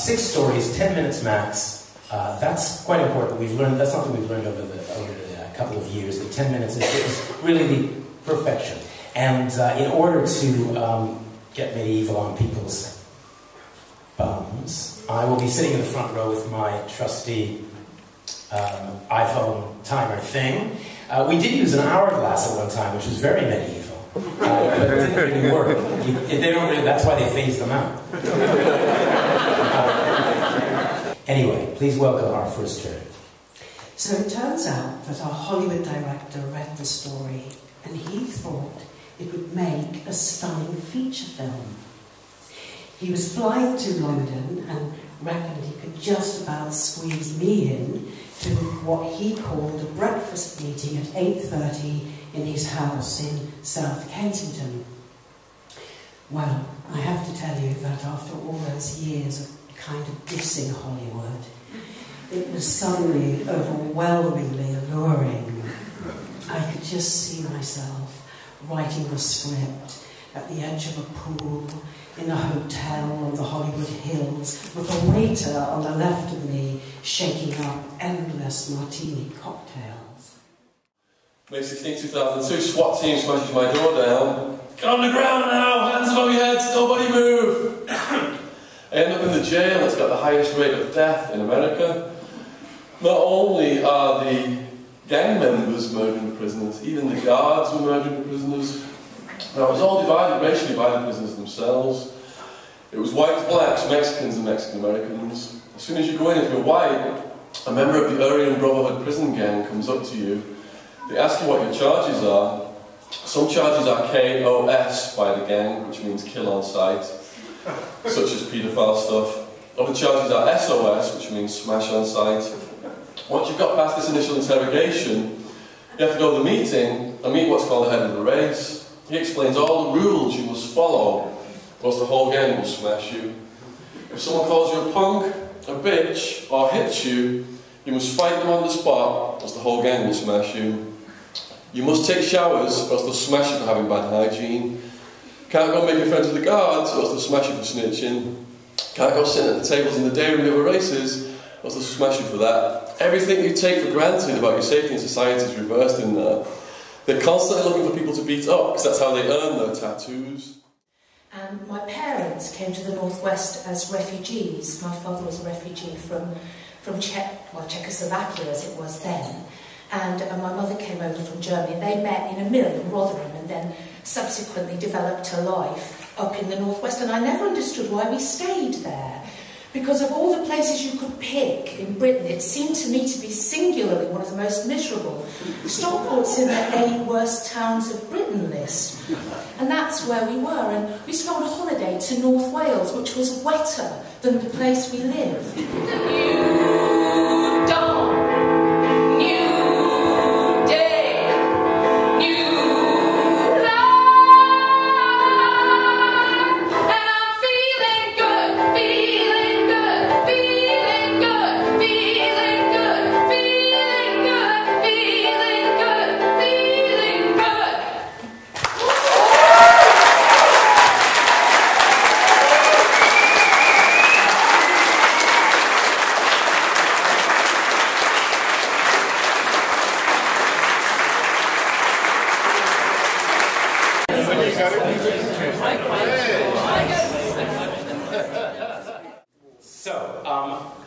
6 stories, 10 minutes max. That's quite important. We've learned, that's something we've learned over a couple of years, that 10 minutes is really the perfection. And in order to get medieval on people's bums, I will be sitting in the front row with my trusty iPhone timer thing. We did use an hourglass at one time, which was very medieval, but it didn't really work. That's why they phased them out. Anyway, please welcome our first turn. So it turns out that our Hollywood director read the story and he thought it would make a stunning feature film. He was flying to London and reckoned he could just about squeeze me in to what he called a breakfast meeting at 8:30 in his house in South Kensington. Well, I have to tell you that after all those years of kind of dissing Hollywood, it was suddenly overwhelmingly alluring. I could just see myself writing the script at the edge of a pool, in a hotel on the Hollywood Hills, with a waiter on the left of me shaking up endless martini cocktails. May 16, 2002, SWAT team smashes my door down. Get on the ground now, hands above your heads, nobody move! I end up in the jail that's got the highest rate of death in America. Not only are the gang members murdering the prisoners, even the guards were murdering the prisoners. Now, it was all divided racially by the prisoners themselves. It was whites, blacks, Mexicans and Mexican Americans. As soon as you go in, if you're white, a member of the Aryan Brotherhood prison gang comes up to you. They ask you what your charges are. Some charges are KOS by the gang, which means kill on sight, such as paedophile stuff. Other charges are SOS, which means smash on sight. Once you've got past this initial interrogation, you have to go to the meeting and meet what's called the head of the race. He explains all the rules you must follow, or else the whole gang will smash you. If someone calls you a punk, a bitch, or hits you, you must fight them on the spot, or else the whole gang will smash you. You must take showers, or else they'll smash you for having bad hygiene. Can't go make your friends with the guards, or else they'll smash you for snitching. Can't go sit at the tables in the dairy with the other races, or else they'll smash you for that. Everything you take for granted about your safety in society is reversed in there. They're constantly looking for people to beat up, because that's how they earn their tattoos. And my parents came to the northwest as refugees. My father was a refugee from Czechoslovakia, as it was then. And my mother came over from Germany. They met in a mill in Rotherham and then subsequently developed a life up in the northwest. And I never understood why we stayed there. Because of all the places you could pick in Britain, it seemed to me to be singularly one of the most miserable. Stockport's in the 8 worst towns of Britain list. And that's where we were. And we used to go on a holiday to North Wales, which was wetter than the place we lived. New dawn.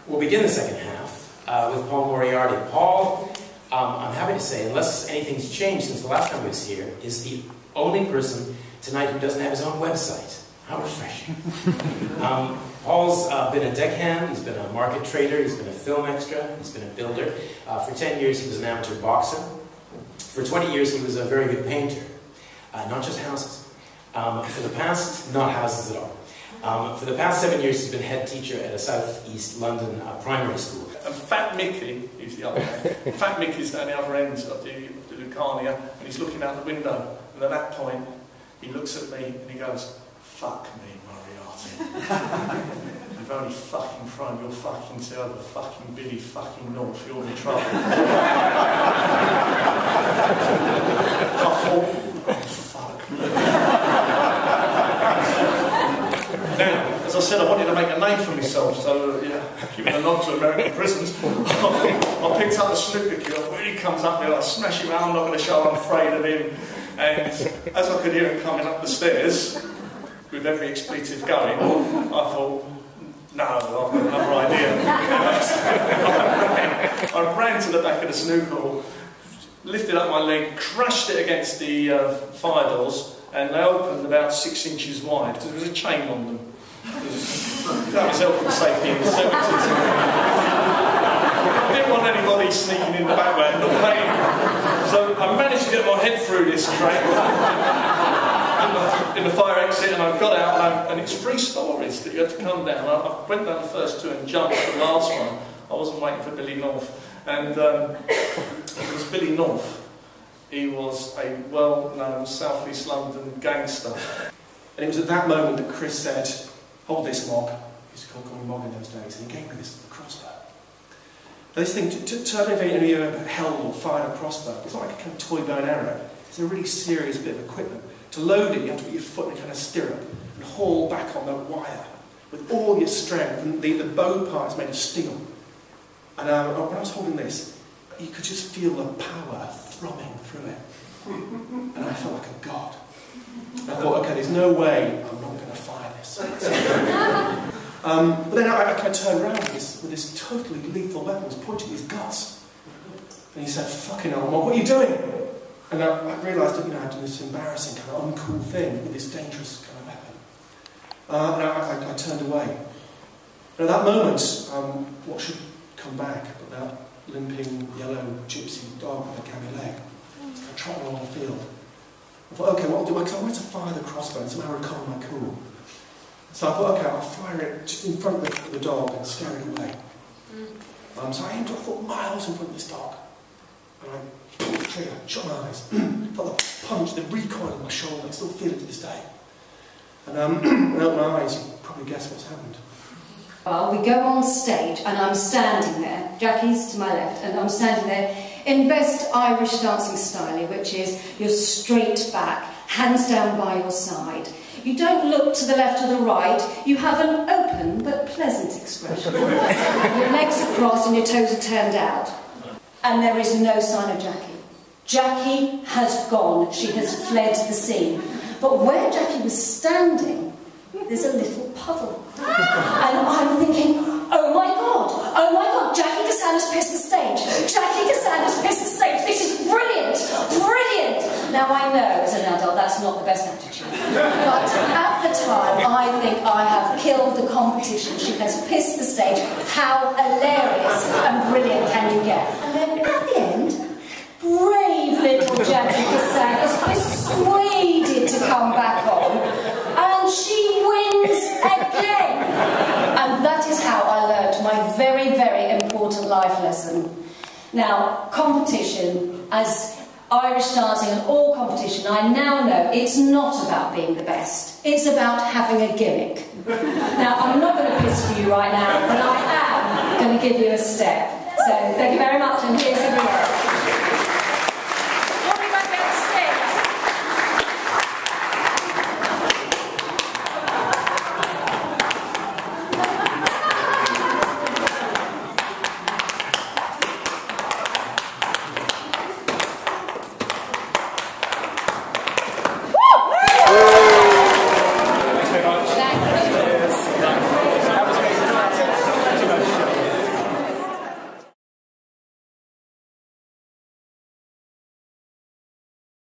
We'll begin the second half with Paul Moriarty. Paul, I'm happy to say, unless anything's changed since the last time he was here, is the only person tonight who doesn't have his own website. How refreshing. Paul's been a deckhand, he's been a market trader, he's been a film extra, he's been a builder. For 10 years he was an amateur boxer. For 20 years he was a very good painter, not just houses. For the past, not houses at all. For the past 7 years, he's been head teacher at a southeast London primary school. And Fat Mickey is the other end. Fat Mickey's down the other end of the Lucania, and he's looking out the window. And at that point, he looks at me and he goes, "Fuck me, Moriarty. You've only fucking thrown your fucking tail over fucking Billy fucking North. You're in trouble." I thought, oh, fuck. Now, as I said, I wanted to make a name for myself, so giving a nod to American prisons. I picked up the snooker cue, when he comes up there, I smash him out, I'm not going to show I'm afraid of him. And as I could hear him coming up the stairs, with every expletive going, I thought, no, I've got another idea. I ran to the back of the snooker hall, lifted up my leg, crashed it against the fire doors, and they opened about 6 inches wide, because there was a chain on them. That was health and safety in the 70s. I didn't want anybody sneaking in the background, not paying. So I managed to get my head through this crate in the fire exit, and I got out, and it's 3 stories that you had to come down. I went down the first 2 and jumped the last one. I wasn't waiting for Billy North. And it was Billy North. He was a well-known South East London gangster. And it was at that moment that Chris said, hold this Mog. He used to call me Mog in those days, and he gave me this crossbow. Now this thing, to I don't know if you ever held or fired a crossbow, it's not like a kind of toy bow and arrow. It's a really serious bit of equipment. To load it, you have to put your foot in a kind of stirrup and haul back on the wire with all your strength, and the bow part is made of steel. And when I was holding this, you could just feel the power throbbing through it. And I felt like a god. I thought, okay, there's no way I'm not going to fire this. But then I kind of turned around with this totally lethal weapon, was pointing at his guts. And he said, fucking hell, Mog, what are you doing? And I realised that, I'd done this embarrassing, kind of uncool thing with this dangerous kind of weapon. And I turned away. And at that moment, what should come back but that limping yellow gypsy dog with a gammy leg? It's kind of trotting along the field. I thought, okay, what I'll do, because I wanted to fire the crossbow and somehow recover my cool. So I thought, okay, I'll fire it just in front of the dog and scare it away. So I aimed, I thought, miles in front of this dog. And I pulled the trigger, shut my eyes, felt the punch, the recoil in my shoulder. I still feel it to this day. And when I opened my eyes, you probably guess what's happened. Well, we go on stage and I'm standing there, Jackie's to my left, and I'm standing there in best Irish dancing style, which is you're straight back, hands down by your side. You don't look to the left or the right, you have an open but pleasant expression. Your legs are crossed and your toes are turned out. And there is no sign of Jackie. Jackie has gone, she has fled the scene. But where Jackie was standing, there's a little puddle. And I'm thinking, oh my God, Jackie Cassandra's pissed the stage. Jackie Cassandra's pissed the stage. This is brilliant, brilliant. Now I know as an adult that's not the best attitude. But at the time, I think I have killed the competition. She has pissed the stage. How hilarious and brilliant can you get? And then at the end, brave little Jackie Cassandra's persuaded to come back on. And she wins again. And that is how I learnt my very, very important life lesson. Now, competition, as Irish dancing and all competition, I now know it's not about being the best. It's about having a gimmick. Now, I'm not going to piss for you right now, but I am going to give you a step. So, thank you very much, and here's everyone.